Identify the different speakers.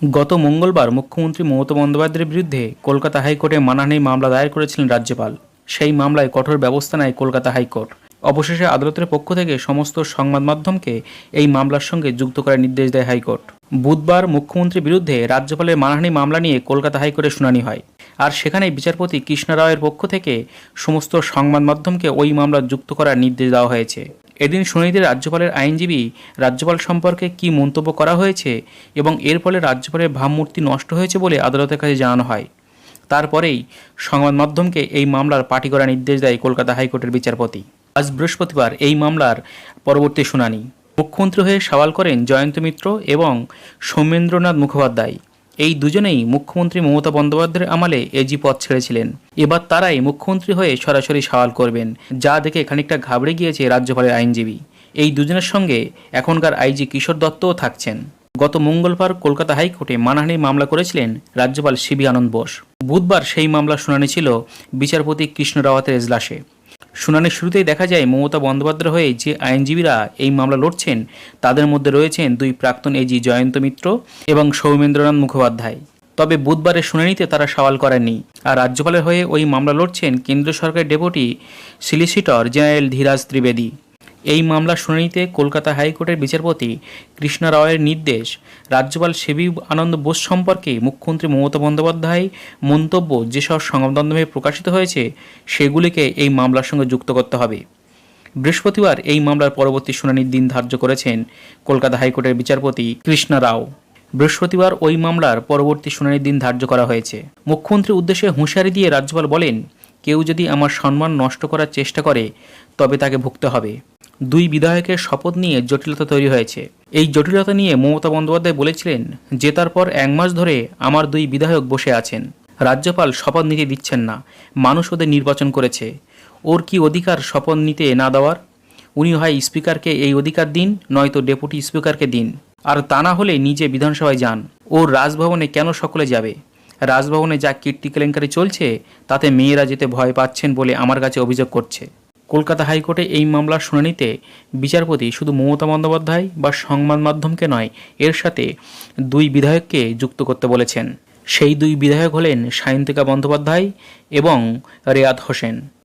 Speaker 1: গত মঙ্গলবার মুখ্যমন্ত্রী মমতা বন্দ্যোপাধ্যায়ের বিরুদ্ধে কলকাতা হাইকোর্টে মানহানির মামলা দায়ের করেছিলেন রাজ্যপাল। সেই মামলায় কঠোর ব্যবস্থা নেয় কলকাতা হাইকোর্ট। অবশেষে আদালতের পক্ষ থেকে সমস্ত সংবাদ মাধ্যমকে এই মামলার সঙ্গে যুক্ত করার নির্দেশ দেয় হাইকোর্ট। বুধবার মুখ্যমন্ত্রীর বিরুদ্ধে রাজ্যপালের মানহানি মামলা নিয়ে কলকাতা হাইকোর্টে শুনানি হয়, আর সেখানে বিচারপতি কৃষ্ণ রাওয়ের পক্ষ থেকে সমস্ত সংবাদ মাধ্যমকে ওই মামলা যুক্ত করার নির্দেশ দেওয়া হয়েছে। এদিন শুনানিতে রাজ্যপালের আইনজীবী রাজ্যপাল সম্পর্কে কী মন্তব্য করা হয়েছে এবং এর ফলে রাজ্যপালের ভাবমূর্তি নষ্ট হয়েছে বলে আদালতের কাছে জানানো হয়। তারপরেই সংবাদ মাধ্যমকে এই মামলার পার্টি করার নির্দেশ দেয় কলকাতা হাইকোর্টের বিচারপতি। আজ বৃহস্পতিবার এই মামলার পরবর্তী শুনানি। মুখ্যমন্ত্রী হয়ে সওয়াল করেন জয়ন্ত মিত্র এবং সৌমেন্দ্রনাথ মুখোপাধ্যায়। এই দুজনেই মুখ্যমন্ত্রী মমতা বন্দ্যোপাধ্যায়ের আমলে এজি পদ ছেড়েছিলেন। এবার তারাই মুখ্যমন্ত্রী হয়ে সরাসরি সওয়াল করবেন, যা দেখে খানিকটা ঘাবড়ে গিয়েছে রাজ্যপালের আইনজীবী। এই দুজনের সঙ্গে এখনকার আইজি কিশোর দত্তও থাকছেন। গত মঙ্গলবার কলকাতা হাইকোর্টে মানহানির মামলা করেছিলেন রাজ্যপাল সিবি আনন্দ বোস। বুধবার সেই মামলার শুনানি ছিল বিচারপতি কৃষ্ণ রাওয়াতের এজলাসে। শুনানির শুরুতেই দেখা যায় মমতা বন্দ্যোপাধ্যায়ের হয়ে যে আইনজীবীরা এই মামলা লড়ছেন তাদের মধ্যে রয়েছেন দুই প্রাক্তন এজি জয়ন্ত মিত্র এবং সৌমেন্দ্রনাথ মুখোপাধ্যায়। তবে বুধবারের শুনানিতে তারা সওয়াল করেননি। আর রাজ্যপালের হয়ে ওই মামলা লড়ছেন কেন্দ্র সরকারের deputy solicitor general Dhiraj Trivedi. এই মামলার শুনানিতে কলকাতা হাইকোর্টের বিচারপতি কৃষ্ণ রাওয়ের নির্দেশ, রাজ্যপাল সিবি আনন্দ বোস সম্পর্কে মুখ্যমন্ত্রী মমতা বন্দ্যোপাধ্যায় মন্তব্য যেসব সংবাদ মাধ্যমে প্রকাশিত হয়েছে সেগুলিকে এই মামলার সঙ্গে যুক্ত করতে হবে। বৃহস্পতিবার এই মামলার পরবর্তী শুনানির দিন ধার্য করেছেন কলকাতা হাইকোর্টের বিচারপতি কৃষ্ণ রাও। বৃহস্পতিবার ওই মামলার পরবর্তী শুনানির দিন ধার্য করা হয়েছে। মুখ্যমন্ত্রীর উদ্দেশ্যে হুঁশিয়ারি দিয়ে রাজ্যপাল বলেন, কেউ যদি আমার সম্মান নষ্ট করার চেষ্টা করে তবে তাকে ভুগতে হবে। দুই বিধায়কের শপথ নিয়ে জটিলতা তৈরি হয়েছে। এই জটিলতা নিয়ে মমতা বন্দ্যোপাধ্যায় বলেছিলেন, জেতার পর 1 মাস ধরে আমার দুই বিধায়ক বসে আছেন। রাজ্যপাল শপথ নিতে দিচ্ছেন না। মানুষ ওদের নির্বাচন করেছে। ওর কি অধিকার শপথ নিতে না দেওয়ার? উনি হয় স্পিকারকে এই অধিকার দিন, নয়তো ডেপুটি স্পিকারকে দিন। আর তা না হলে নিজে বিধানসভায় যান। ওর রাজভবনে কেন সকলে যাবে? রাজভবনে যা কীর্তি কেলেঙ্কারি চলছে তাতে মেয়েরা যেতে ভয় পাচ্ছেন বলে আমার কাছে অভিযোগ করছে। কলকাতা হাইকোর্টে এই মামলার শুনানিতে বিচারপতি শুধু মমতা বন্দ্যোপাধ্যায় বা সংবাদ মাধ্যমকে নয়, এর সাথে দুই বিধায়ককে যুক্ত করতে বলেছেন। সেই দুই বিধায়ক হলেন সায়ন্তিকা বন্দ্যোপাধ্যায় এবং রেয়াত হোসেন।